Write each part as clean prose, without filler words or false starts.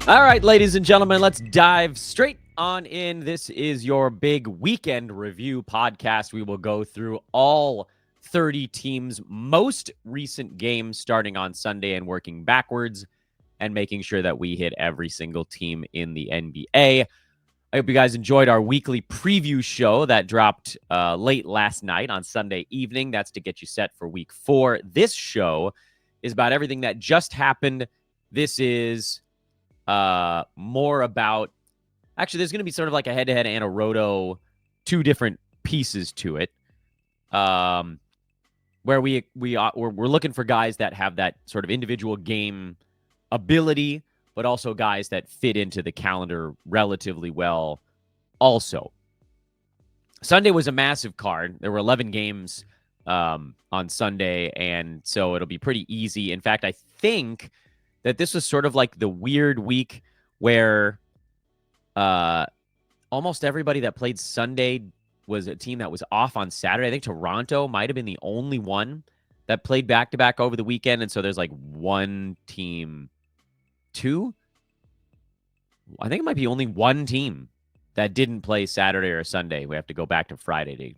All right, ladies and gentlemen, let's dive straight on in. This is your big weekend review podcast. We will go through all 30 teams' most recent games starting on Sunday and working backwards and making sure that we hit every single team in the NBA. I hope you guys enjoyed our weekly preview show that dropped late last night on Sunday evening. That's to get you set for week 4. This show is about everything that just happened. This is more about, actually, there's going to be sort of like a head-to-head and a roto, two different pieces to it, where we're looking for guys that have that sort of individual game ability, but also guys that fit into the calendar relatively well also. Sunday was a massive card. There were 11 games on Sunday, and so it'll be pretty easy. In fact, I think that this was sort of like the weird week where almost everybody that played Sunday was a team that was off on Saturday. I think Toronto might have been the only one that played back-to-back over the weekend, and so there's like one team, two? I think it might be only one team that didn't play Saturday or Sunday. We have to go back to Friday to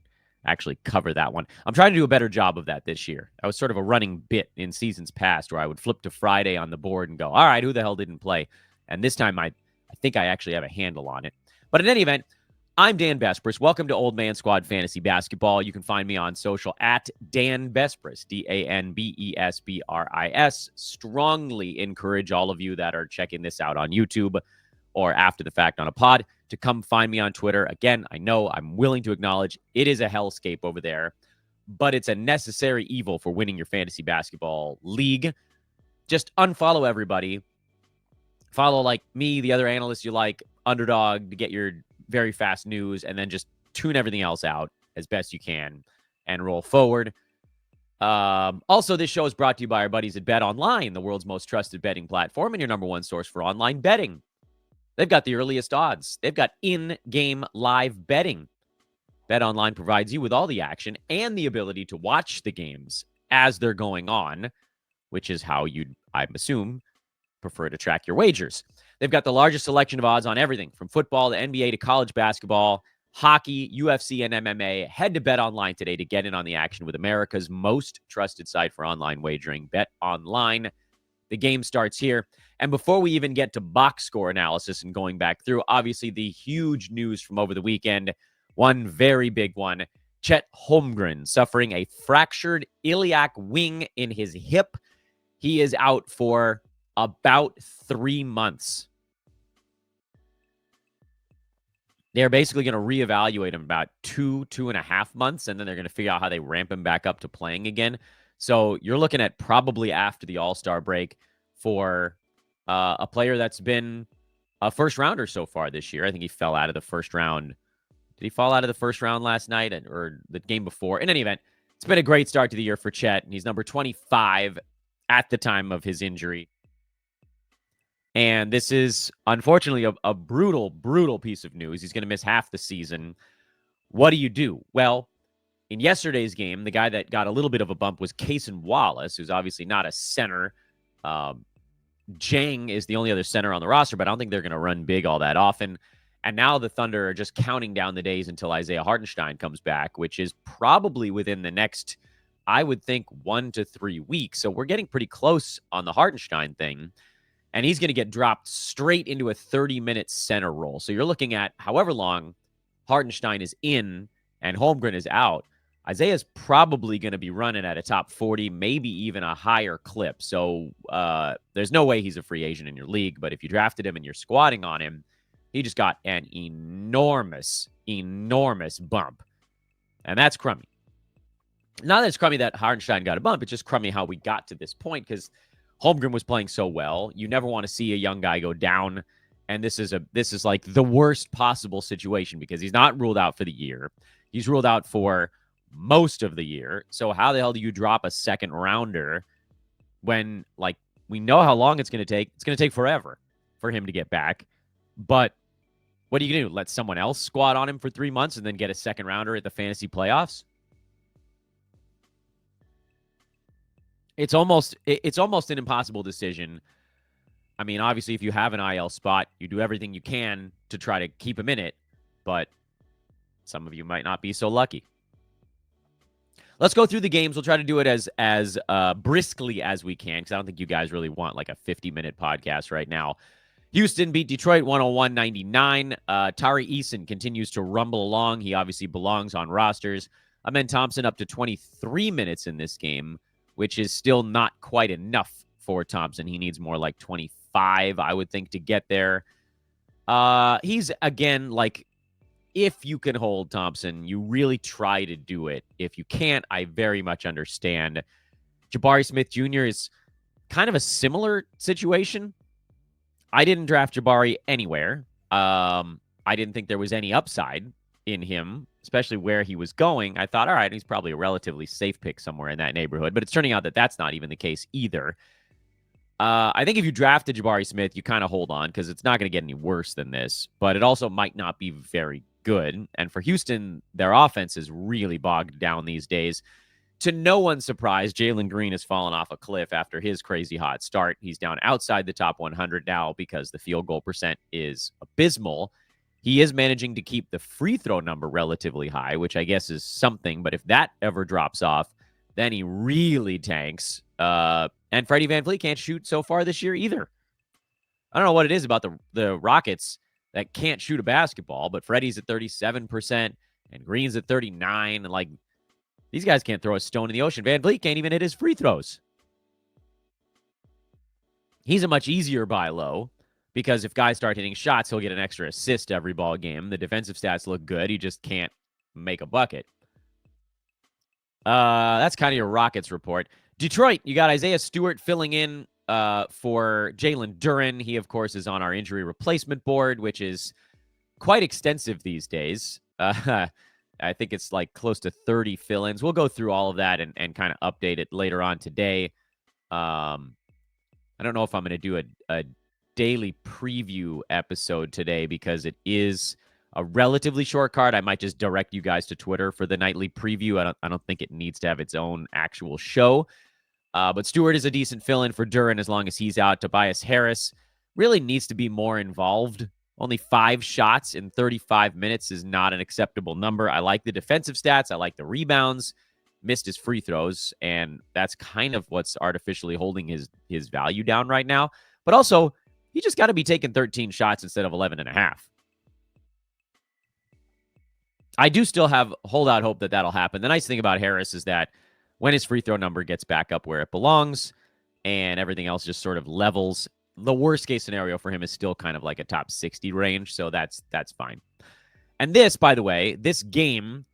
actually cover that one. I'm trying to do a better job of that this year. That was sort of a running bit in seasons past where I would flip to Friday on the board and go, all right, who the hell didn't play? And this time I think I actually have a handle on it. But in any event, I'm Dan Bespris. Welcome to Old Man Squad Fantasy Basketball. You can find me on social at Dan Bespris, DANBESBRIS. Strongly encourage all of you that are checking this out on YouTube or after the fact on a pod to come find me on Twitter. Again, I know I'm willing to acknowledge it is a hellscape over there, but it's a necessary evil for winning your fantasy basketball league. Just unfollow everybody. Follow like me, the other analysts you like, Underdog to get your very fast news, and then just tune everything else out as best you can and roll forward. Also, this show is brought to you by our buddies at Bet Online, the world's most trusted betting platform and your number one source for online betting. They've got the earliest odds. They've got in-game live betting. BetOnline provides you with all the action and the ability to watch the games as they're going on, which is how you'd, I assume, prefer to track your wagers. They've got the largest selection of odds on everything from football to NBA to college basketball, hockey, UFC, and MMA. Head to BetOnline today to get in on the action with America's most trusted site for online wagering, BetOnline. The game starts here. And before we even get to box score analysis and going back through, obviously the huge news from over the weekend, one very big one, Chet Holmgren suffering a fractured iliac wing in his hip. He is out for about 3 months. They're basically going to reevaluate him about 2.5 months, and then they're going to figure out how they ramp him back up to playing again. So you're looking at probably after the All-Star break for a player that's been a first rounder so far this year. I think he fell out of the first round. Did he fall out of the first round last night or the game before? In any event, it's been a great start to the year for Chet. He's number 25 at the time of his injury. And this is, unfortunately, a brutal, brutal piece of news. He's going to miss half the season. What do you do? Well, in yesterday's game, the guy that got a little bit of a bump was Cason Wallace, who's obviously not a center. Jang is the only other center on the roster, but I don't think they're going to run big all that often. And now the Thunder are just counting down the days until Isaiah Hartenstein comes back, which is probably within the next, I would think, 1 to 3 weeks. So we're getting pretty close on the Hartenstein thing. And he's going to get dropped straight into a 30-minute center role. So you're looking at however long Hartenstein is in and Holmgren is out, Isaiah's probably going to be running at a top 40, maybe even a higher clip. So there's no way he's a free agent in your league. But if you drafted him and you're squatting on him, he just got an enormous, enormous bump. And that's crummy. Not that it's crummy that Hartenstein got a bump. It's just crummy how we got to this point because Holmgren was playing so well. You never want to see a young guy go down. And this is like the worst possible situation because he's not ruled out for the year. He's ruled out for most of the year. So how the hell do you drop a second rounder when, like, we know how long it's going to take? It's going to take forever for him to get back. But what are you going to do? Let someone else squat on him for 3 months and then get a second rounder at the fantasy playoffs? It's almost an impossible decision. I mean, obviously, if you have an IL spot, you do everything you can to try to keep him in it, but some of you might not be so lucky. Let's go through the games. We'll try to do it as briskly as we can, because I don't think you guys really want like a 50-minute podcast right now. Houston beat Detroit 101-99. Tari Eason continues to rumble along. He obviously belongs on rosters. Amen Thompson up to 23 minutes in this game, which is still not quite enough for Thompson. He needs more like 25, I would think, to get there. He's, again, like, if you can hold Thompson, you really try to do it. If you can't, I very much understand. Jabari Smith Jr. is kind of a similar situation. I didn't draft Jabari anywhere. I didn't think there was any upside in him, especially where he was going. I thought, all right, he's probably a relatively safe pick somewhere in that neighborhood, but it's turning out that that's not even the case either. I think if you drafted Jabari Smith, you kind of hold on because it's not going to get any worse than this, but it also might not be very good. And for Houston, their offense is really bogged down these days. To no one's surprise, Jalen Green has fallen off a cliff after his crazy hot start. He's down outside the top 100 now because the field goal percent is abysmal. He is managing to keep the free throw number relatively high, which I guess is something. But if that ever drops off, then he really tanks. And Freddie VanVleet can't shoot so far this year either. I don't know what it is about the Rockets that can't shoot a basketball, but Freddie's at 37% and Green's at 39%. And like, these guys can't throw a stone in the ocean. VanVleet can't even hit his free throws. He's a much easier buy low because if guys start hitting shots, he'll get an extra assist every ball game. The defensive stats look good. He just can't make a bucket. That's kind of your Rockets report. Detroit, you got Isaiah Stewart filling in for Jalen Duren. He, of course, is on our injury replacement board, which is quite extensive these days. I think it's like close to 30 fill-ins. We'll go through all of that and kind of update it later on today. I don't know if I'm going to do a daily preview episode today because it is a relatively short card. I might just direct you guys to Twitter for the nightly preview. I don't think it needs to have its own actual show. But Stewart is a decent fill-in for Duren as long as he's out. Tobias Harris really needs to be more involved. Only 5 shots in 35 minutes is not an acceptable number. I like the defensive stats. I like the rebounds. Missed his free throws, and that's kind of what's artificially holding his value down right now. But also, he just got to be taking 13 shots instead of 11 and a half. I do still have holdout hope that that'll happen. The nice thing about Harris is that when his free throw number gets back up where it belongs and everything else just sort of levels, the worst case scenario for him is still kind of like a top 60 range. So that's fine. And this, by the way, this game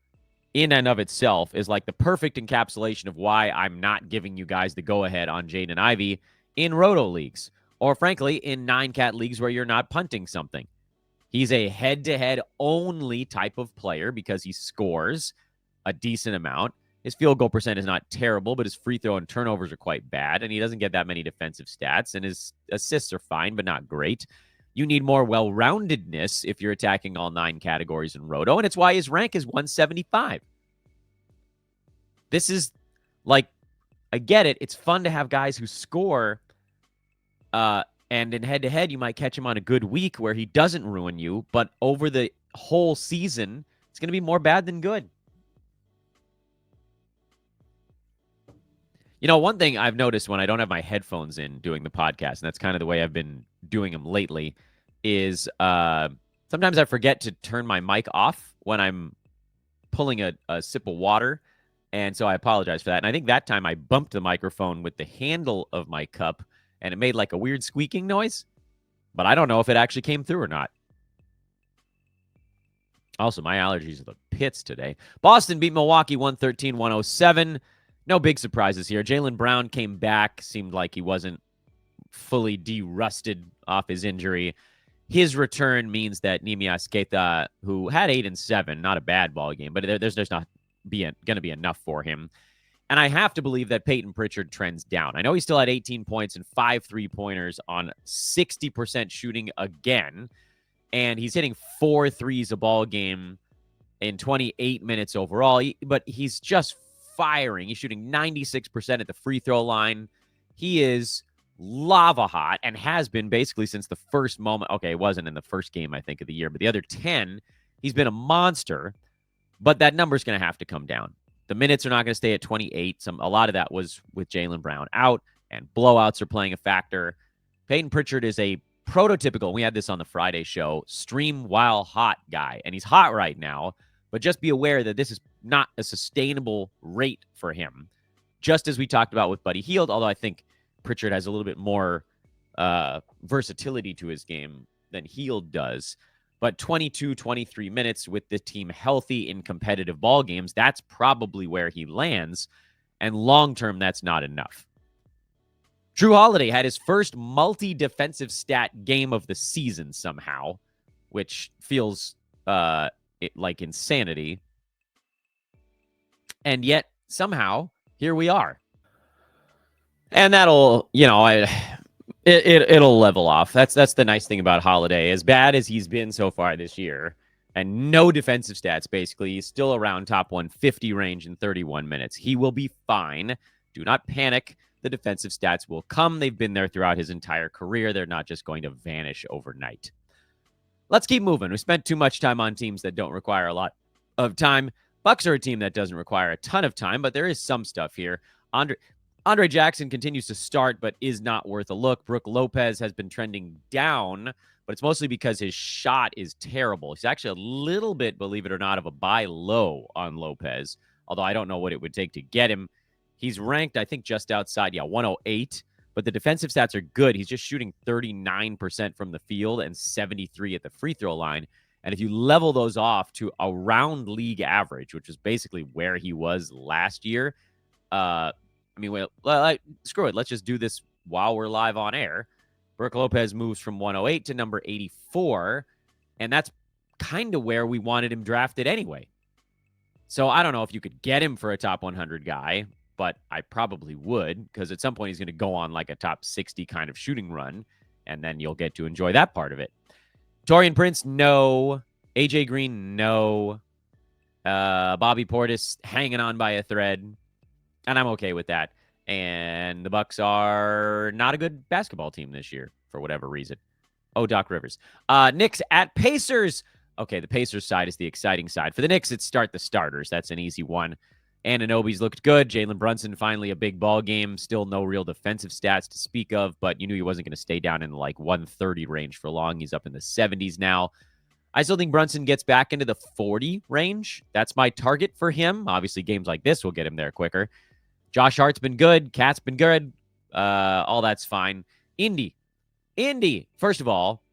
in and of itself is like the perfect encapsulation of why I'm not giving you guys the go-ahead on Jaden Ivey in roto leagues, or frankly, in 9-cat leagues where you're not punting something. He's a head-to-head only type of player because he scores a decent amount. His field goal percent is not terrible, but his free throw and turnovers are quite bad, and he doesn't get that many defensive stats, and his assists are fine, but not great. You need more well-roundedness if you're attacking all 9 categories in roto, and it's why his rank is 175. This is, like, I get it. It's fun to have guys who score, and in head-to-head, you might catch him on a good week where he doesn't ruin you, but over the whole season, it's going to be more bad than good. You know, one thing I've noticed when I don't have my headphones in doing the podcast, and that's kind of the way I've been doing them lately, is sometimes I forget to turn my mic off when I'm pulling a sip of water, and so I apologize for that. And I think that time I bumped the microphone with the handle of my cup, and it made like a weird squeaking noise, but I don't know if it actually came through or not. Also, my allergies are the pits today. Boston beat Milwaukee 113-107. No big surprises here. Jaylen Brown came back. Seemed like he wasn't fully de-rusted off his injury. His return means that Nehemias Queta, who had 8 and 7, not a bad ball game, but there's not going to be enough for him. And I have to believe that Peyton Pritchard trends down. I know he still had 18 points and 5 3-pointers on 60% shooting again, and he's hitting 4 threes a ball game in 28 minutes overall, but he's just firing. He's shooting 96% at the free throw line. He is lava hot and has been basically since the first moment. Okay, it wasn't in the first game, I think, of the year, but the other 10, he's been a monster. But that number's going to have to come down. The minutes are not going to stay at 28. A lot of that was with Jaylen Brown out, and blowouts are playing a factor. Peyton Pritchard is a prototypical, we had this on the Friday show, stream while hot guy. And he's hot right now, but just be aware that this is not a sustainable rate for him. Just as we talked about with Buddy Hield, although I think Pritchard has a little bit more versatility to his game than Hield does. But 22, 23 minutes with the team healthy in competitive ball games, that's probably where he lands. And long-term, that's not enough. Drew Holiday had his first multi-defensive stat game of the season somehow, which feels like insanity. And yet, somehow, here we are. And that'll, it'll level off. That's the nice thing about Holiday. As bad as he's been so far this year, and no defensive stats, basically, he's still around top 150 range in 31 minutes. He will be fine. Do not panic. The defensive stats will come. They've been there throughout his entire career. They're not just going to vanish overnight. Let's keep moving. We spent too much time on teams that don't require a lot of time. Bucks are a team that doesn't require a ton of time, but there is some stuff here. Andre Jackson continues to start, but is not worth a look. Brook Lopez has been trending down, but it's mostly because his shot is terrible. He's actually a little bit, believe it or not, of a buy low on Lopez, although I don't know what it would take to get him. He's ranked, I think, just outside, 108, but the defensive stats are good. He's just shooting 39% from the field and 73 at the free throw line. And if you level those off to around league average, which is basically where he was last year, screw it. Let's just do this while we're live on air. Brook Lopez moves from 108 to number 84, and that's kind of where we wanted him drafted anyway. So I don't know if you could get him for a top 100 guy, but I probably would, because at some point he's going to go on like a top 60 kind of shooting run, and then you'll get to enjoy that part of it. Taurean Prince, no. AJ Green, no. Bobby Portis hanging on by a thread, and I'm okay with that. And the Bucks are not a good basketball team this year for whatever reason. Oh, Doc Rivers. Knicks at Pacers. Okay, the Pacers side is the exciting side. For the Knicks, it's start the starters. That's an easy one. Anunoby's looked good. Jalen Brunson, finally a big ball game. Still no real defensive stats to speak of, but you knew he wasn't going to stay down in like 130 range for long. He's up in the 70s now. I still think Brunson gets back into the 40 range. That's my target for him. Obviously, games like this will get him there quicker. Josh Hart's been good. Cat's been good. All that's fine. Indy. First of all,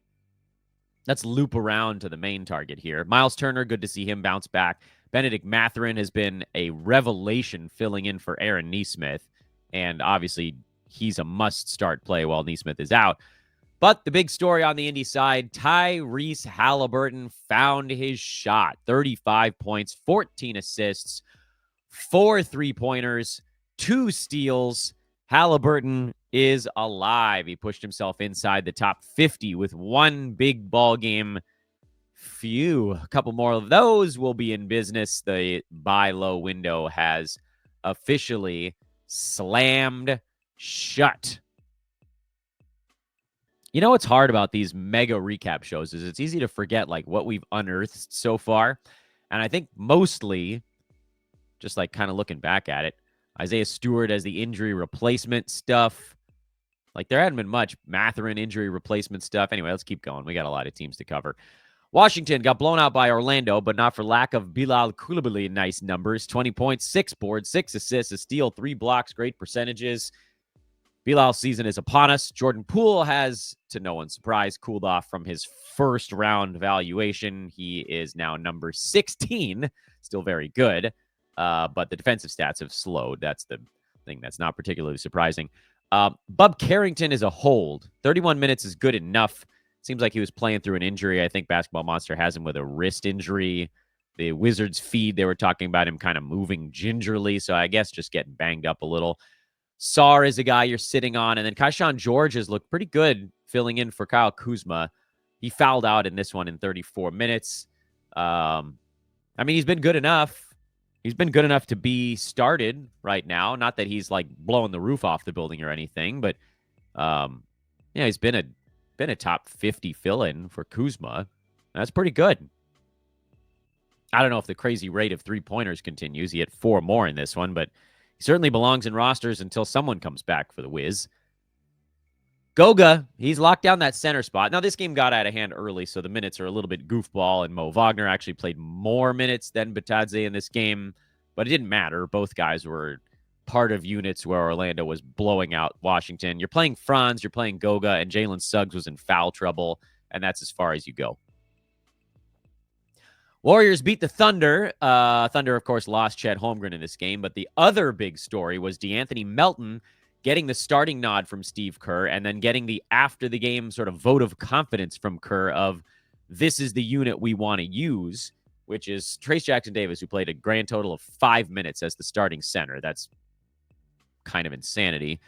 let's loop around to the main target here. Miles Turner, good to see him bounce back. Benedict Mathurin has been a revelation filling in for Aaron Nesmith. And obviously, he's a must-start play while Nesmith is out. But the big story on the Indy side, Tyrese Halliburton found his shot. 35 points, 14 assists, 4 3-pointers, 2 steals. Halliburton is alive. He pushed himself inside the top 50 with one big ball game. A couple more of those will be in business. The buy low window has officially slammed shut. You know what's hard about these mega recap shows is it's easy to forget like what we've unearthed so far. And I think mostly, just like kind of looking back at it, Isaiah Stewart as the injury replacement stuff. Like there hadn't been much Mathurin injury replacement stuff. Anyway, let's keep going. We got a lot of teams to cover. Washington got blown out by Orlando, but not for lack of Bilal Coulibaly. Nice numbers. 20 points, 6 boards, 6 assists, a steal, 3 blocks, great percentages. Bilal's season is upon us. Jordan Poole has, to no one's surprise, cooled off from his first round valuation. He is now number 16. Still very good, but the defensive stats have slowed. That's the thing that's not particularly surprising. Bub Carrington is a hold. 31 minutes is good enough. Seems like he was playing through an injury. I think Basketball Monster has him with a wrist injury. The Wizards feed, they were talking about him kind of moving gingerly, so I guess just getting banged up a little. Sarr is a guy you're sitting on, and then Kaishan George has looked pretty good filling in for Kyle Kuzma. He fouled out in this one in 34 minutes. He's been good enough. He's been good enough to be started right now. Not that he's like blowing the roof off the building or anything, but Yeah, he's been a top 50 fill-in for Kuzma. That's pretty good. I don't know if the crazy rate of three-pointers continues. He had 4 more in this one, but he certainly belongs in rosters until someone comes back for the Wiz. Goga, he's locked down that center spot. Now, this game got out of hand early, so the minutes are a little bit goofball, and Mo Wagner actually played more minutes than Batadze in this game, but it didn't matter. Both guys were part of units where Orlando was blowing out Washington. You're playing Franz, you're playing Goga, and Jalen Suggs was in foul trouble, and that's as far as you go. Warriors beat the Thunder. Thunder, of course, lost Chet Holmgren in this game, but the other big story was De'Anthony Melton getting the starting nod from Steve Kerr and then getting the after-the-game sort of vote of confidence from Kerr of this is the unit we want to use, which is Trayce Jackson-Davis, who played a grand total of 5 minutes as the starting center. That's kind of insanity.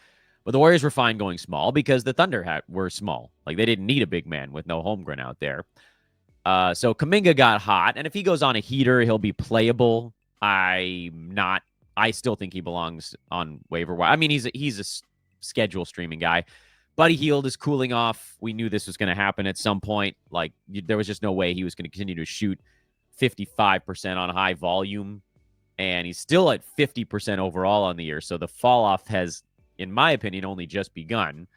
But the Warriors were fine going small because the Thunder were small. Like, they didn't need a big man with no Holmgren out there. So Kuminga got hot, and if he goes on a heater, he'll be playable. I still think he belongs on waiver wire. I mean, he's a schedule streaming guy. Buddy Hield is cooling off. We knew this was going to happen at some point. Like, there was just no way he was going to continue to shoot 55% on high volume, and he's still at 50% overall on the year. So the fall off has, in my opinion, only just begun.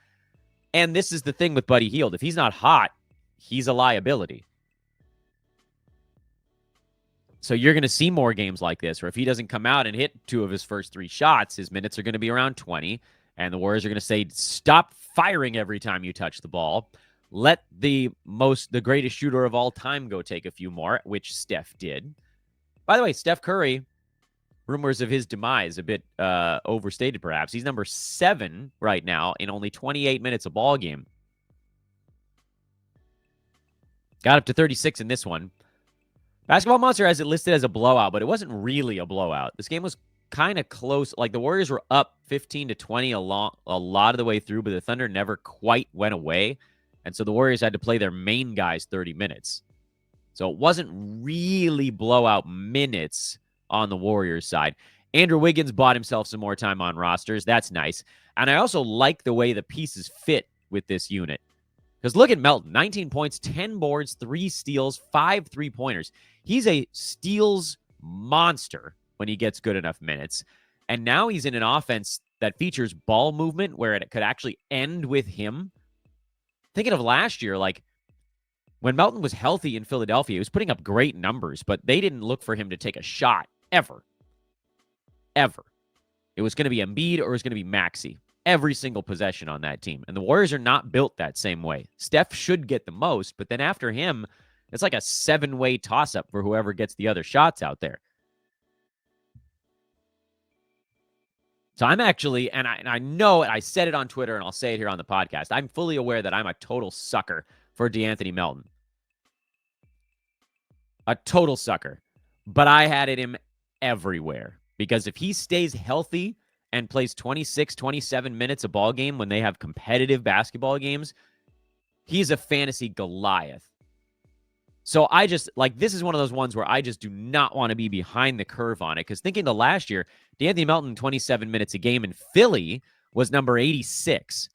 And this is the thing with Buddy Hield. If he's not hot, he's a liability. So you're going to see more games like this, where if he doesn't come out and hit 2 of his first 3 shots, his minutes are going to be around 20, and the Warriors are going to say, stop firing every time you touch the ball. Let the greatest shooter of all time go take a few more, which Steph did. By the way, Steph Curry, rumors of his demise, a bit overstated perhaps. He's number 7 right now in only 28 minutes a ball game. Got up to 36 in this one. Basketball Monster has it listed as a blowout, but it wasn't really a blowout. This game was kind of close. Like, the Warriors were up 15-20 a lot of the way through, but the Thunder never quite went away. And so the Warriors had to play their main guys 30 minutes. So it wasn't really blowout minutes on the Warriors side. Andrew Wiggins bought himself some more time on rosters. That's nice. And I also like the way the pieces fit with this unit. Because look at Melton, 19 points, 10 boards, 3 steals, 5 3-pointers. He's a steals monster when he gets good enough minutes. And now he's in an offense that features ball movement where it could actually end with him. Thinking of last year, like, when Melton was healthy in Philadelphia, he was putting up great numbers, but they didn't look for him to take a shot ever. Ever. It was going to be Embiid or it was going to be Maxey. Every single possession on that team. And the Warriors are not built that same way. Steph should get the most, but then after him, it's like a 7-way toss-up for whoever gets the other shots out there. So I'm actually, and I know I said it on Twitter and I'll say it here on the podcast, I'm fully aware that I'm a total sucker for De'Anthony Melton. A total sucker. But I had him everywhere. Because if he stays healthy and plays 26, 27 minutes a ball game when they have competitive basketball games, he's a fantasy Goliath. So I just, like, this is one of those ones where I just do not want to be behind the curve on it. Because thinking to last year, De'Anthony Melton, 27 minutes a game in Philly, was number 86.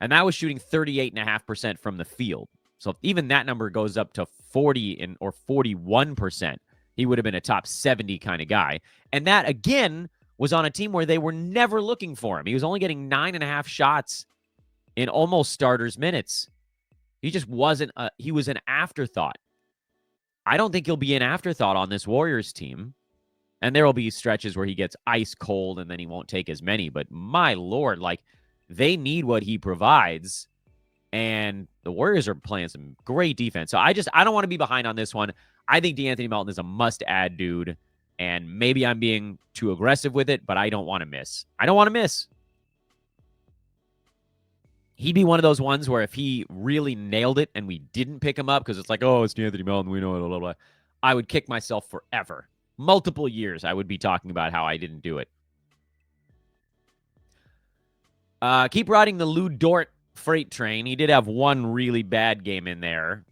And that was shooting 38.5% from the field. So if even that number goes up to 40 or 41%, he would have been a top 70 kind of guy. And that, again, was on a team where they were never looking for him. He was only getting 9.5 shots in almost starters minutes. He just wasn't, he was an afterthought. I don't think he'll be an afterthought on this Warriors team. And there will be stretches where he gets ice cold and then he won't take as many. But my Lord, like, they need what he provides. And the Warriors are playing some great defense. So I don't want to be behind on this one. I think De'Anthony Melton is a must-add dude. And maybe I'm being too aggressive with it, but I don't want to miss. I don't want to miss. He'd be one of those ones where if he really nailed it and we didn't pick him up because it's like, oh, it's De'Anthony Melton, we know it, blah, blah, blah, I would kick myself forever. Multiple years I would be talking about how I didn't do it. Keep riding the Lou Dort freight train. He did have one really bad game in there.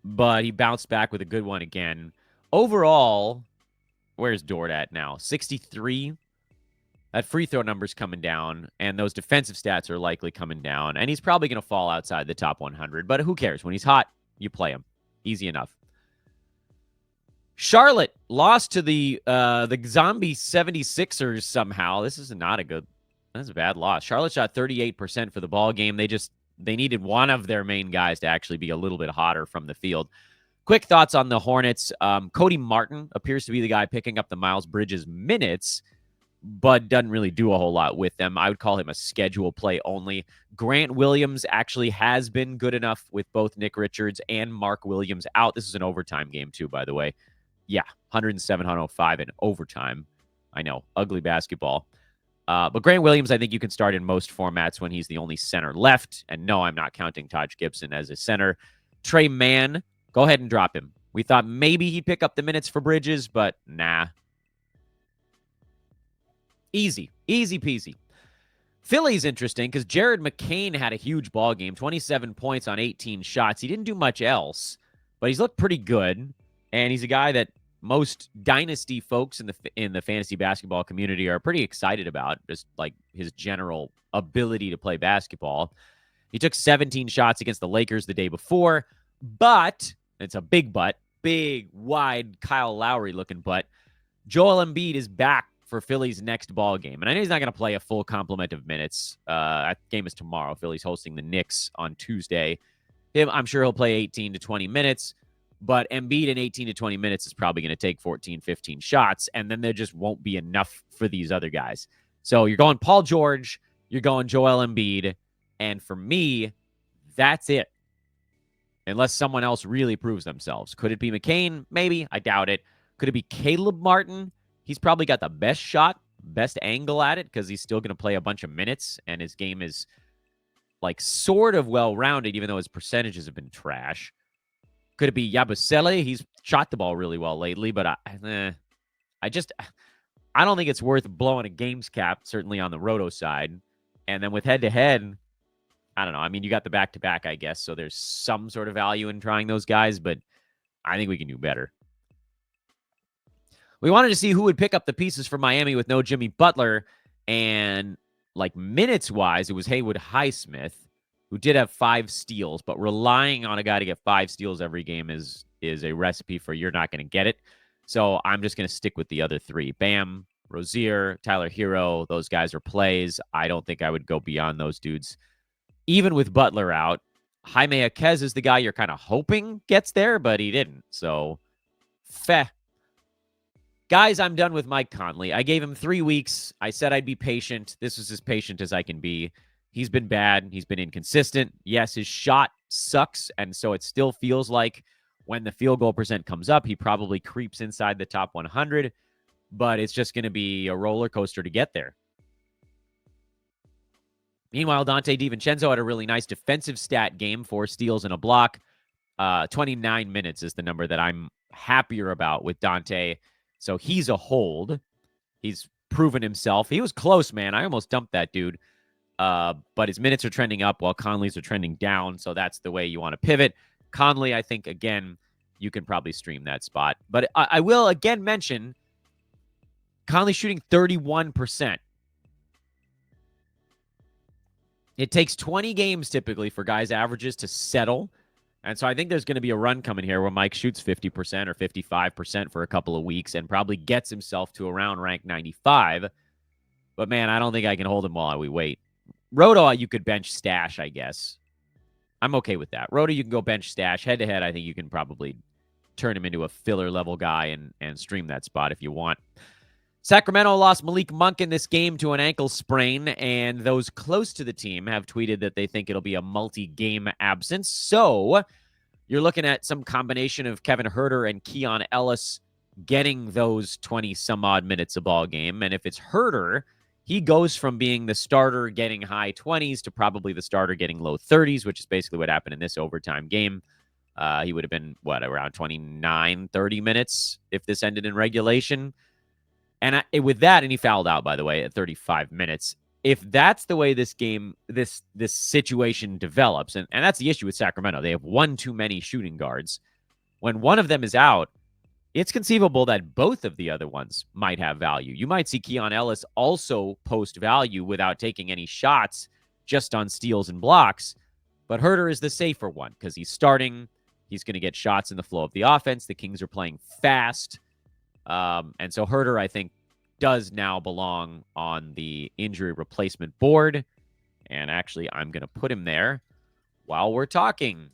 But he bounced back with a good one again. Overall, where's Dort at now? 63. That free throw number's coming down, and those defensive stats are likely coming down, and he's probably going to fall outside the top 100, but who cares? When he's hot, you play him. Easy enough. Charlotte lost to the zombie 76ers somehow. This is a bad loss. Charlotte shot 38% for the ball game. They needed one of their main guys to actually be a little bit hotter from the field. Quick thoughts on the Hornets. Cody Martin appears to be the guy picking up the Miles Bridges minutes, but doesn't really do a whole lot with them. I would call him a schedule play only. Grant Williams actually has been good enough with both Nick Richards and Mark Williams out. This is an overtime game too, by the way. Yeah, 107-105 in overtime. I know, ugly basketball. But Grant Williams, I think you can start in most formats when he's the only center left. And no, I'm not counting Taj Gibson as a center. Trey Mann, go ahead and drop him. We thought maybe he'd pick up the minutes for Bridges, but nah. Easy peasy. Philly's interesting because Jared McCain had a huge ball game, 27 points on 18 shots. He didn't do much else, but he's looked pretty good. And he's a guy that most dynasty folks in the fantasy basketball community are pretty excited about, just like his general ability to play basketball. He took 17 shots against the Lakers the day before, but it's a big wide Kyle Lowry looking butt. Joel Embiid is back for Philly's next ball game. And I know he's not going to play a full complement of minutes. That game is tomorrow. Philly's hosting the Knicks on Tuesday. I'm sure he'll play 18 to 20 minutes. But Embiid in 18 to 20 minutes is probably going to take 14, 15 shots, and then there just won't be enough for these other guys. So you're going Paul George, you're going Joel Embiid, and for me, that's it. Unless someone else really proves themselves. Could it be McCain? Maybe. I doubt it. Could it be Caleb Martin? He's probably got the best shot, best angle at it, because he's still going to play a bunch of minutes, and his game is like sort of well-rounded, even though his percentages have been trash. Could it be Yabusele? He's shot the ball really well lately, but I don't think it's worth blowing a games cap, certainly on the roto side. And then with head-to-head, I don't know. I mean, you got the back-to-back, I guess, so there's some sort of value in trying those guys, but I think we can do better. We wanted to see who would pick up the pieces for Miami with no Jimmy Butler, and like minutes-wise, it was Haywood Highsmith, who did have 5 steals, but relying on a guy to get 5 steals every game is a recipe for you're not going to get it. So I'm just going to stick with the other 3. Bam, Rozier, Tyler Hero, those guys are plays. I don't think I would go beyond those dudes. Even with Butler out, Jaime Jaquez is the guy you're kind of hoping gets there, but he didn't. So, Guys, I'm done with Mike Conley. I gave him 3 weeks. I said I'd be patient. This is as patient as I can be. He's been bad. He's been inconsistent. Yes, his shot sucks, and so it still feels like when the field goal percent comes up, he probably creeps inside the top 100, but it's just going to be a roller coaster to get there. Meanwhile, Dante DiVincenzo had a really nice defensive stat game, 4 steals and a block. 29 minutes is the number that I'm happier about with Dante, so he's a hold. He's proven himself. He was close, man. I almost dumped that dude. But his minutes are trending up while Conley's are trending down, so that's the way you want to pivot. Conley, I think, again, you can probably stream that spot. But I will again mention Conley shooting 31%. It takes 20 games typically for guys' averages to settle. And so I think there's going to be a run coming here where Mike shoots 50% or 55% for a couple of weeks and probably gets himself to around rank 95. But, man, I don't think I can hold him while we wait. Roto, you could bench stash, I guess. I'm okay with that. Roto, you can go bench stash. Head-to-head, I think you can probably turn him into a filler-level guy and stream that spot if you want. Sacramento lost Malik Monk in this game to an ankle sprain, and those close to the team have tweeted that they think it'll be a multi-game absence. So you're looking at some combination of Kevin Huerter and Keon Ellis getting those 20-some-odd minutes a ball game. And if it's Huerter, he goes from being the starter getting high 20s to probably the starter getting low 30s, which is basically what happened in this overtime game. He would have been, around 29, 30 minutes if this ended in regulation. And with that, and he fouled out, by the way, at 35 minutes. If that's the way this game, this situation develops, and that's the issue with Sacramento. They have one too many shooting guards. When one of them is out, it's conceivable that both of the other ones might have value. You might see Keon Ellis also post value without taking any shots, just on steals and blocks. But Huerter is the safer one because he's starting. He's going to get shots in the flow of the offense. The Kings are playing fast. And so Huerter, I think, does now belong on the injury replacement board. And actually, I'm going to put him there while we're talking,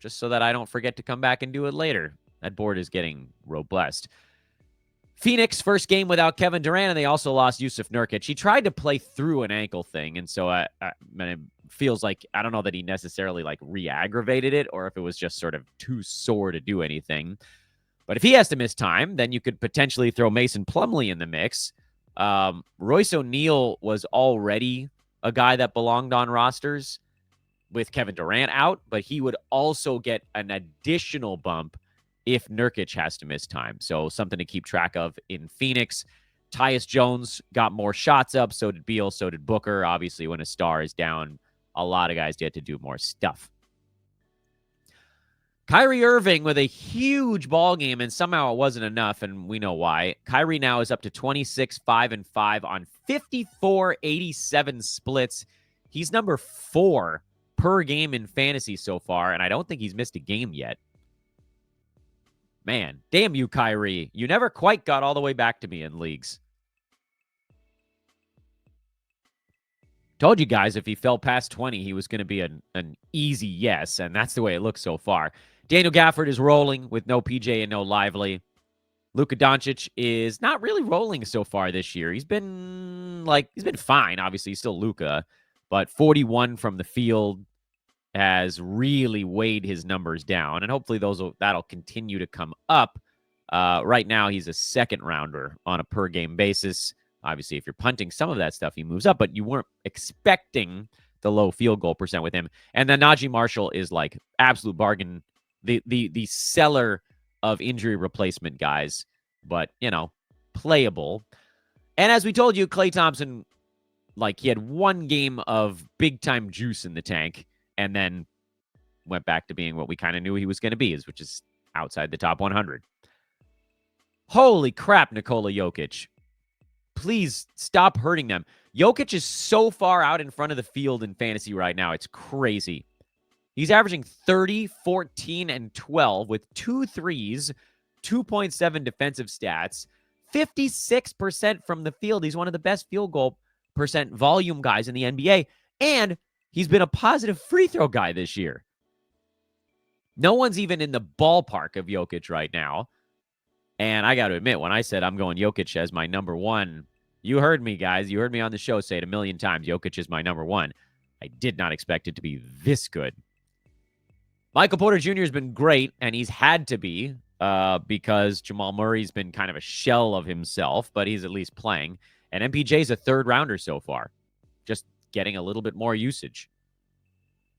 just so that I don't forget to come back and do it later. That board is getting robust. Phoenix, first game without Kevin Durant, and they also lost Yusuf Nurkic. He tried to play through an ankle thing, and so it feels like, I don't know that he necessarily like re-aggravated it or if it was just sort of too sore to do anything. But if he has to miss time, then you could potentially throw Mason Plumlee in the mix. Royce O'Neal was already a guy that belonged on rosters with Kevin Durant out, but he would also get an additional bump if Nurkic has to miss time. So something to keep track of in Phoenix. Tyus Jones got more shots up. So did Beal. So did Booker. Obviously, when a star is down, a lot of guys get to do more stuff. Kyrie Irving with a huge ball game, and somehow it wasn't enough, and we know why. Kyrie now is up to 26, 5-5 on 54-87 splits. He's number 4 per game in fantasy so far, and I don't think he's missed a game yet. Man, damn you, Kyrie. You never quite got all the way back to me in leagues. Told you guys if he fell past 20, he was going to be an easy yes, and that's the way it looks so far. Daniel Gafford is rolling with no PJ and no Lively. Luka Doncic is not really rolling so far this year. He's been fine. Obviously, he's still Luka, but 41 from the field has really weighed his numbers down, and hopefully that'll continue to come up. Right now, he's a second rounder on a per game basis. Obviously, if you're punting some of that stuff, he moves up, but you weren't expecting the low field goal percent with him. And then Najee Marshall is like absolute bargain, the seller of injury replacement guys, but playable. And as we told you, Klay Thompson, he had one game of big time juice in the tank, and then went back to being what we kind of knew he was going to be, which is outside the top 100. Holy crap, Nikola Jokic. Please stop hurting them. Jokic is so far out in front of the field in fantasy right now. It's crazy. He's averaging 30, 14, and 12 with 2 threes, 2.7 defensive stats, 56% from the field. He's one of the best field goal percent volume guys in the NBA, and he's been a positive free throw guy this year. No one's even in the ballpark of Jokic right now. And I got to admit, when I said I'm going Jokic as my number 1, you heard me, guys. You heard me on the show say it a million times. Jokic is my number 1. I did not expect it to be this good. Michael Porter Jr. has been great, and he's had to be because Jamal Murray's been kind of a shell of himself, but he's at least playing. And MPJ's a third rounder so far, just getting a little bit more usage.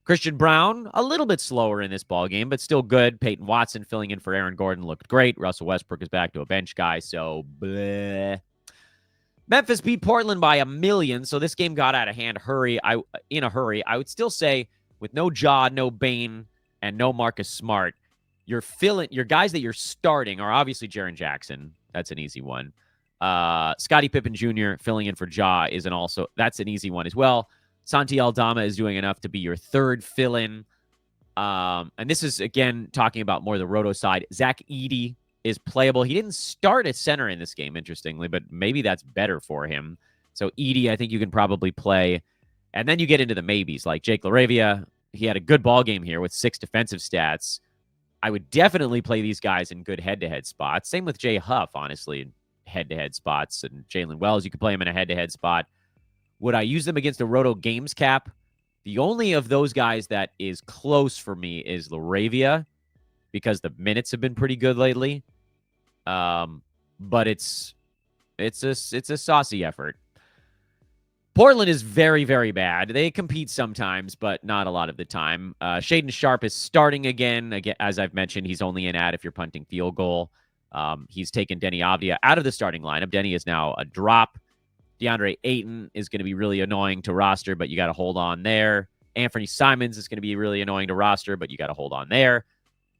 Christian Brown, a little bit slower in this ballgame, but still good. Peyton Watson filling in for Aaron Gordon looked great. Russell Westbrook is back to a bench guy, so bleh. Memphis beat Portland by 1,000,000, so this game got out of hand in a hurry. I would still say with no Ja, no Bane, and no Marcus Smart, your guys that you're starting are obviously Jaren Jackson. That's an easy one. Scottie Pippen Jr. filling in for Ja that's an easy one as well. Santi Aldama is doing enough to be your third fill-in. And this is, again, talking about more the roto side. Zach Edey is playable. He didn't start at center in this game, interestingly, but maybe that's better for him. So Edey, I think you can probably play. And then you get into the maybes, like Jake LaRavia. He had a good ball game here with 6 defensive stats. I would definitely play these guys in good head-to-head spots. Same with Jay Huff, honestly, in head-to-head spots. And Jalen Wells, you could play him in a head-to-head spot. Would I use them against a Roto Games cap? The only of those guys that is close for me is LaRavia, because the minutes have been pretty good lately. But it's a saucy effort. Portland is very, very bad. They compete sometimes, but not a lot of the time. Shaedon Sharpe is starting again. As I've mentioned, he's only an ad if you're punting field goal. He's taken Denny Avdia out of the starting lineup. Denny is now a drop. DeAndre Ayton is going to be really annoying to roster, but you got to hold on there. Anthony Simons is going to be really annoying to roster, but you got to hold on there.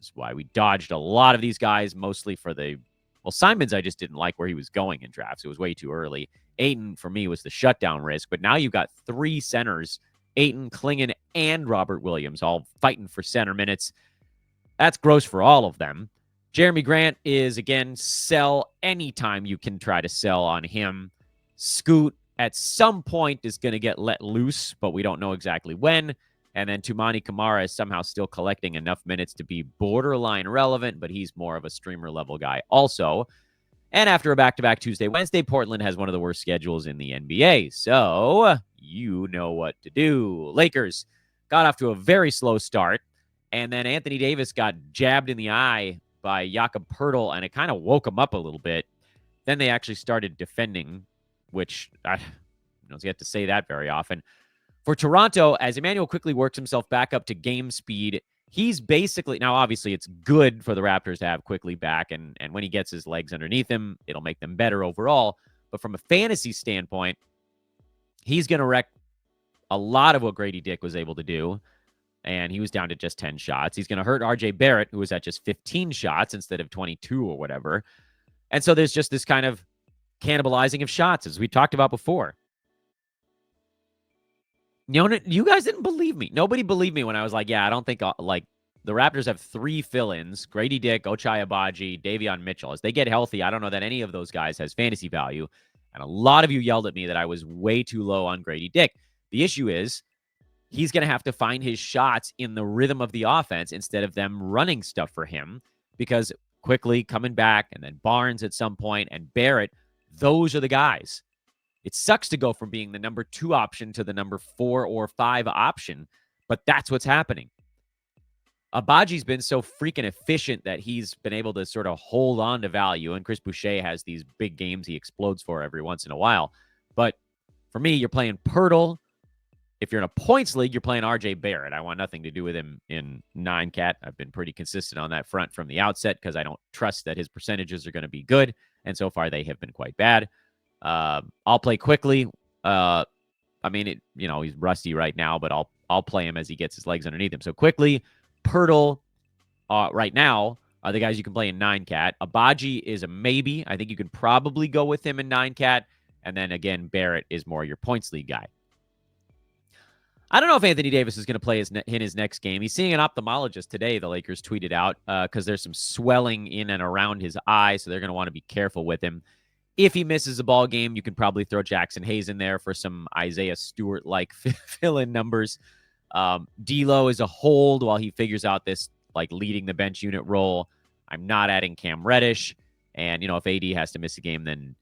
That's why we dodged a lot of these guys, mostly for Simons, I just didn't like where he was going in drafts. It was way too early. Ayton, for me, was the shutdown risk. But now you've got 3 centers, Ayton, Klingon, and Robert Williams, all fighting for center minutes. That's gross for all of them. Jeremy Grant is, again, sell anytime you can try to sell on him. Scoot, at some point, is going to get let loose, but we don't know exactly when. And then Toumani Camara is somehow still collecting enough minutes to be borderline relevant, but he's more of a streamer-level guy also. And after a back-to-back Tuesday, Wednesday, Portland has one of the worst schedules in the NBA. So you know what to do. Lakers got off to a very slow start, and then Anthony Davis got jabbed in the eye by Jakob Poeltl, and it kind of woke him up a little bit. Then they actually started defending, which I don't get to say that very often. For Toronto, as Emmanuel quickly works himself back up to game speed, he's basically, now obviously it's good for the Raptors to have quickly back, and when he gets his legs underneath him, it'll make them better overall. But from a fantasy standpoint, he's going to wreck a lot of what Grady Dick was able to do, and he was down to just 10 shots. He's going to hurt RJ Barrett, who was at just 15 shots instead of 22 or whatever. And so there's just this kind of cannibalizing of shots, as we talked about before. You know, you guys didn't believe me. Nobody believed me when I was like, yeah, I don't think, the Raptors have 3 fill-ins, Grady Dick, Ochai Agbaji, Davion Mitchell. As they get healthy, I don't know that any of those guys has fantasy value. And a lot of you yelled at me that I was way too low on Grady Dick. The issue is he's going to have to find his shots in the rhythm of the offense instead of them running stuff for him, because quickly coming back, and then Barnes at some point, and Barrett, those are the guys. It sucks to go from being the number 2 option to the number 4 or 5 option, but that's what's happening. Abaji's been so freaking efficient that he's been able to sort of hold on to value, and Chris Boucher has these big games he explodes for every once in a while. But for me, you're playing Poeltl. If you're in a points league, you're playing RJ Barrett. I want nothing to do with him in 9-cat. I've been pretty consistent on that front from the outset because I don't trust that his percentages are going to be good, and so far they have been quite bad. I'll play quickly. He's rusty right now, but I'll play him as he gets his legs underneath him. So quickly, Poeltl, right now, are the guys you can play in 9-cat. Agbaji is a maybe. I think you can probably go with him in 9-cat. And then again, Barrett is more your points league guy. I don't know if Anthony Davis is going to play in his next game. He's seeing an ophthalmologist today, the Lakers tweeted out, because there's some swelling in and around his eye, so they're going to want to be careful with him. If he misses a ball game, you can probably throw Jackson Hayes in there for some Isaiah Stewart-like fill-in numbers. D'Lo is a hold while he figures out this leading the bench unit role. I'm not adding Cam Reddish. And, if AD has to miss a game, then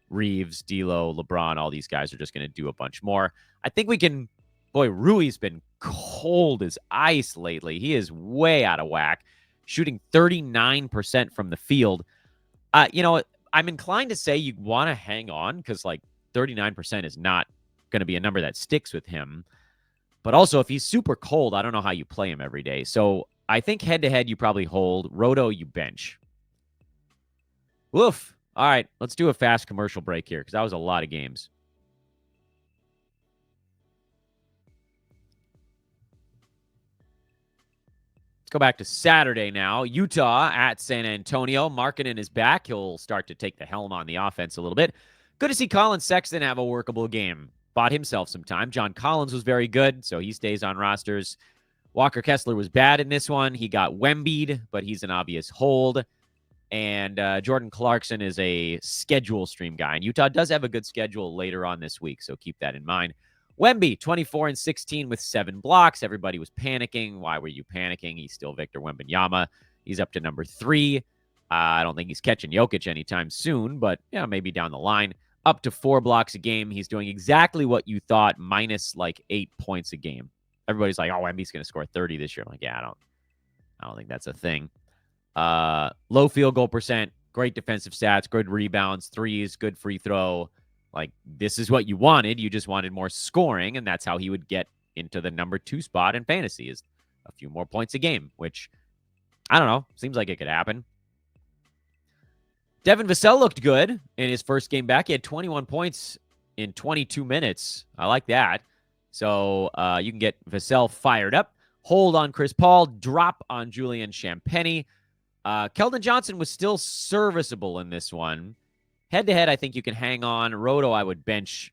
Reeves, D'Lo, LeBron, all these guys are just going to do a bunch more. I think we can... Boy, Rui's been cold as ice lately. He is way out of whack, shooting 39% from the field. I'm inclined to say you want to hang on because 39% is not going to be a number that sticks with him. But also, if he's super cold, I don't know how you play him every day. So I think head-to-head, you probably hold. Roto, you bench. Woof. All right, let's do a fast commercial break here because that was a lot of games. Go back to Saturday now. Utah at San Antonio. Markkanen is back. He'll start to take the helm on the offense a little bit. Good to see Colin Sexton have a workable game. Bought himself some time. John Collins was very good, so he stays on rosters. Walker Kessler was bad in this one. He got Wembied, but he's an obvious hold. And Jordan Clarkson is a schedule stream guy. And Utah does have a good schedule later on this week, so keep that in mind. Wemby, 24 and 16 with 7 blocks. Everybody was panicking. Why were you panicking? He's still Victor Wembanyama. He's up to number 3. I don't think he's catching Jokic anytime soon, but maybe down the line. Up to 4 blocks a game. He's doing exactly what you thought, minus 8 points a game. Everybody's like, oh, Wemby's going to score 30 this year. I'm like, yeah, I don't think that's a thing. Low field goal percent, great defensive stats, good rebounds, threes, good free throw. This is what you wanted. You just wanted more scoring, and that's how he would get into the number 2 spot in fantasy, is a few more points a game, which, I don't know, seems like it could happen. Devin Vassell looked good in his first game back. He had 21 points in 22 minutes. I like that. So you can get Vassell fired up. hold on Chris Paul, drop on Julian Champagny. Keldon Johnson was still serviceable in this one. Head-to-head, I think you can hang on. Roto, I would bench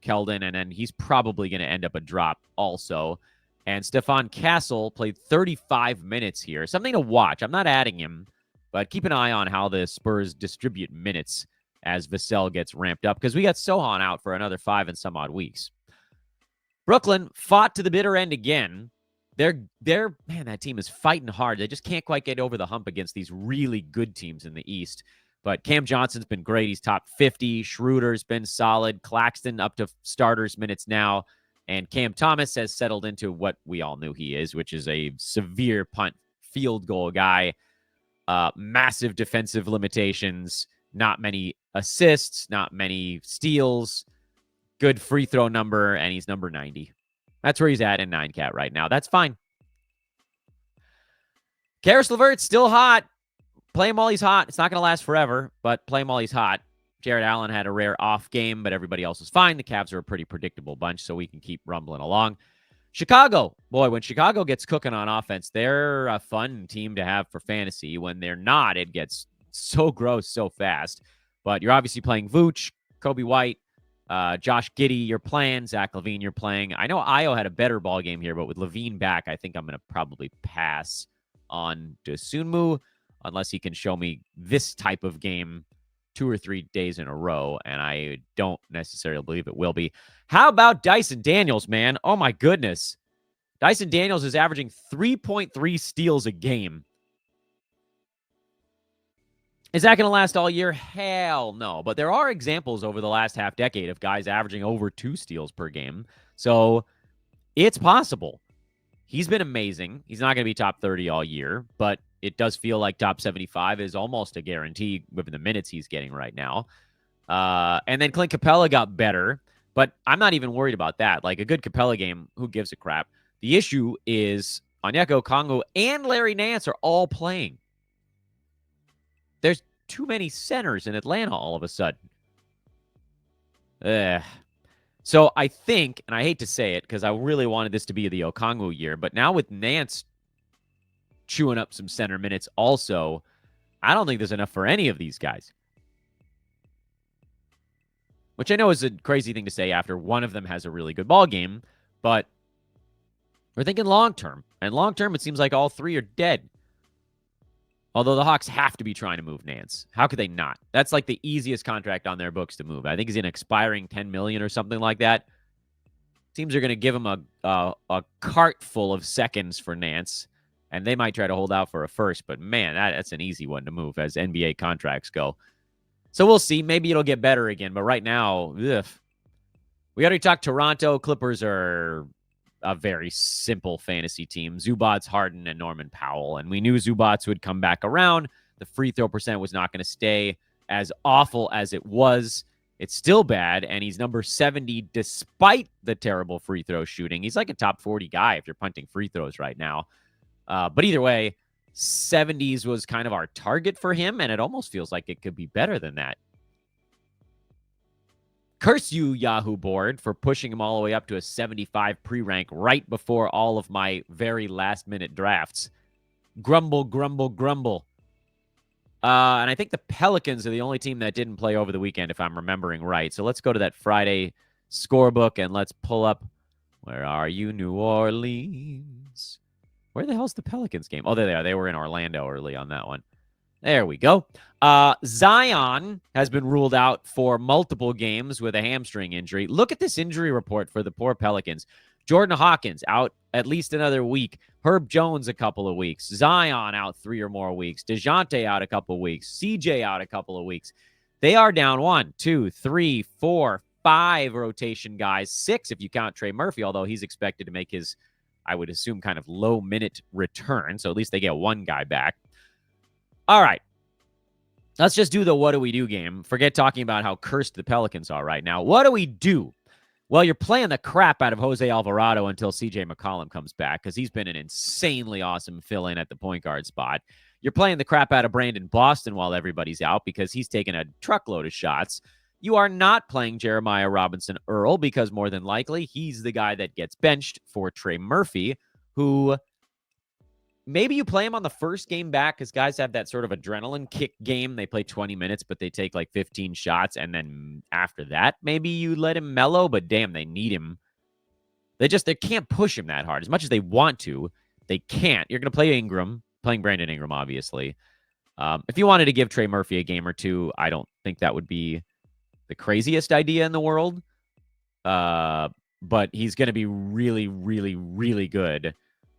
Keldon, and then he's probably going to end up a drop also. And Stephon Castle played 35 minutes here. Something to watch. I'm not adding him, but keep an eye on how the Spurs distribute minutes as Vassell gets ramped up, because we got Sohan out for another 5 and some odd weeks. Brooklyn fought to the bitter end again. Man, that team is fighting hard. They just can't quite get over the hump against these really good teams in the East. But Cam Johnson's been great. He's top 50. Schroeder's been solid. Claxton up to starters minutes now. And Cam Thomas has settled into what we all knew he is, which is a severe punt field goal guy. Massive defensive limitations. Not many assists. Not many steals. Good free throw number. And he's number 90. That's where he's at in 9-cat right now. That's fine. Karis LeVert's still hot. Play him while he's hot. It's not going to last forever, but play him while he's hot. Jared Allen had a rare off game, but everybody else is fine. The Cavs are a pretty predictable bunch, so we can keep rumbling along. Chicago. Boy, when Chicago gets cooking on offense, they're a fun team to have for fantasy. When they're not, it gets so gross so fast. But you're obviously playing Vooch, Kobe White, Josh Giddey, you're playing. Zach LaVine, you're playing. I know Ayo had a better ball game here, but with LaVine back, I think I'm going to probably pass on Dosunmu unless he can show me this type of game 2 or 3 days in a row, and I don't necessarily believe it will be. How about Dyson Daniels, man? Oh, my goodness. Dyson Daniels is averaging 3.3 steals a game. Is that going to last all year? Hell no. But there are examples over the last half decade of guys averaging over 2 steals per game. So it's possible. He's been amazing. He's not going to be top 30 all year, but it does feel like top 75 is almost a guarantee given the minutes he's getting right now. And then Clint Capella got better, but I'm not even worried about that. Like a good Capella game, who gives a crap? The issue is Onyeka Okongwu and Larry Nance are all playing. There's too many centers in Atlanta all of a sudden. So I think, and I hate to say it because I really wanted this to be the Okongwu year, but now with Nance chewing up some center minutes also, I don't think there's enough for any of these guys. Which I know is a crazy thing to say after one of them has a really good ball game, but we're thinking long-term. And long-term, it seems like all three are dead. Although the Hawks have to be trying to move Nance. How could they not? That's like the easiest contract on their books to move. I think he's an expiring $10 million or something like that. Teams are going to give him a cart full of seconds for Nance, and they might try to hold out for a first. But, man, that's an easy one to move as NBA contracts go. So we'll see. Maybe it'll get better again. But right now, ugh. We already talked Toronto. Clippers are a very simple fantasy team. Zubats, Harden, and Norman Powell. And we knew Zubats would come back around. The free throw percent was not going to stay as awful as it was. It's still bad, and he's number 70 despite the terrible free throw shooting. He's like a top 40 guy if you're punting free throws right now. But either way, 70s was kind of our target for him, and it almost feels like it could be better than that. Curse you, Yahoo board, for pushing him all the way up to a 75 pre-rank right before all of my very last-minute drafts. Grumble, grumble, grumble. And I think the Pelicans are the only team that didn't play over the weekend, if I'm remembering right. So let's go to that Friday scorebook, and let's pull up, where are you, New Orleans? Where the hell's the Pelicans game? Oh, there they are. They were in Orlando early on that one. There we go. Zion has been ruled out for multiple games with a hamstring injury. Look at this injury report for the poor Pelicans. Jordan Hawkins out at least another week. Herb Jones a couple of weeks. Zion out 3 or more weeks. DeJounte out a couple of weeks. CJ out a couple of weeks. They are down 1, 2, 3, 4, 5 rotation guys. 6 if you count Trey Murphy, although he's expected to make his, I would assume, kind of low-minute return. So at least they get one guy back. All right. Let's just do the what do we do game. Forget talking about how cursed the Pelicans are right now. What do we do? Well, you're playing the crap out of Jose Alvarado until CJ McCollum comes back because he's been an insanely awesome fill-in at the point guard spot. You're playing the crap out of Brandon Boston while everybody's out because he's taken a truckload of shots. You are not playing Jeremiah Robinson Earl because more than likely he's the guy that gets benched for Trey Murphy, who maybe you play him on the first game back because guys have that sort of adrenaline kick game. They play 20 minutes, but they take like 15 shots. And then after that, maybe you let him mellow, but damn, they need him. They can't push him that hard. As much as they want to, they can't. You're going to play Ingram, playing Brandon Ingram, obviously. If you wanted to give Trey Murphy a game or two, I don't think that would be the craziest idea in the world. But he's going to be really, really, really good,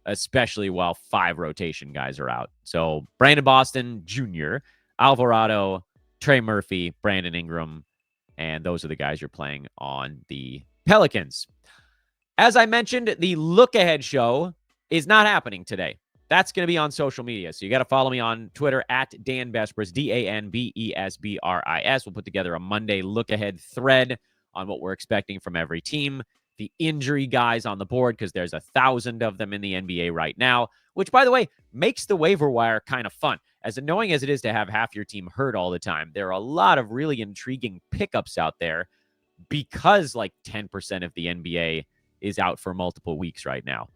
especially while 5 rotation guys are out. So Brandon Boston Jr., Alvarado, Trey Murphy, Brandon Ingram, and those are the guys you're playing on the Pelicans. As I mentioned, the Look Ahead show is not happening today. That's going to be on social media. So you got to follow me on Twitter at Dan Besbris, DanBesbris. We'll put together a Monday Look Ahead thread on what we're expecting from every team. The injury guys on the board, because there's 1,000 of them in the NBA right now, which, by the way, makes the waiver wire kind of fun. As annoying as it is to have half your team hurt all the time, there are a lot of really intriguing pickups out there because like 10% of the NBA is out for multiple weeks right now.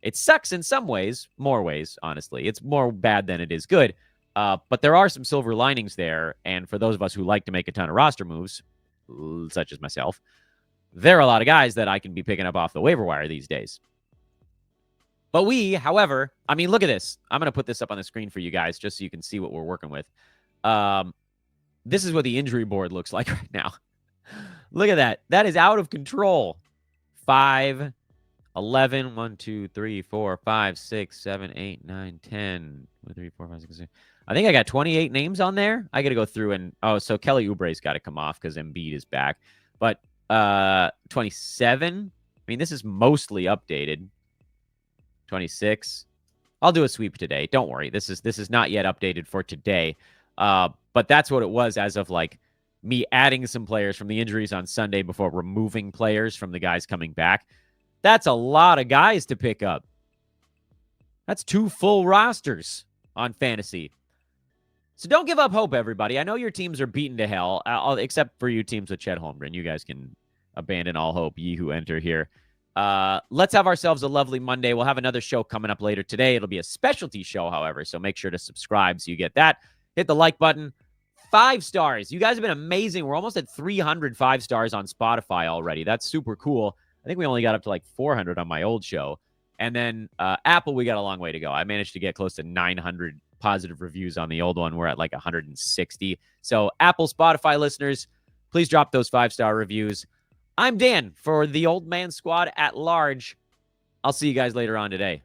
It sucks in some ways, more ways, honestly. It's more bad than it is good. But there are some silver linings there. And for those of us who like to make a ton of roster moves, such as myself, there are a lot of guys that I can be picking up off the waiver wire these days. But however, I mean, look at this. I'm going to put this up on the screen for you guys just so you can see what we're working with. This is what the injury board looks like right now. Look at that. That is out of control. 5, 11, 1, 2, 3, 4, 5, 6, 7, 8, 9, 10, 1, 2, 3, 4, 5, 6, 7. I think I got 28 names on there. I got to go through and, so Kelly Oubre's got to come off because Embiid is back. But 27, I mean, this is mostly updated. 26. I'll do a sweep today. Don't worry. This is not yet updated for today. But that's what it was as of like me adding some players from the injuries on Sunday before removing players from the guys coming back. That's a lot of guys to pick up. That's 2 full rosters on fantasy. So don't give up hope, everybody. I know your teams are beaten to hell, except for you teams with Chet Holmgren. You guys can abandon all hope, ye who enter here. Let's have ourselves a lovely Monday. We'll have another show coming up later today. It'll be a specialty show, however, so make sure to subscribe so you get that. Hit the like button. 5 stars. You guys have been amazing. We're almost at 300 5 stars on Spotify already. That's super cool. I think we only got up to like 400 on my old show. And then Apple, we got a long way to go. I managed to get close to 900 positive reviews on the old one. We're at like 160. So Apple, Spotify listeners, please drop those 5-star reviews. I'm Dan for the Old Man Squad at large. I'll see you guys later on today.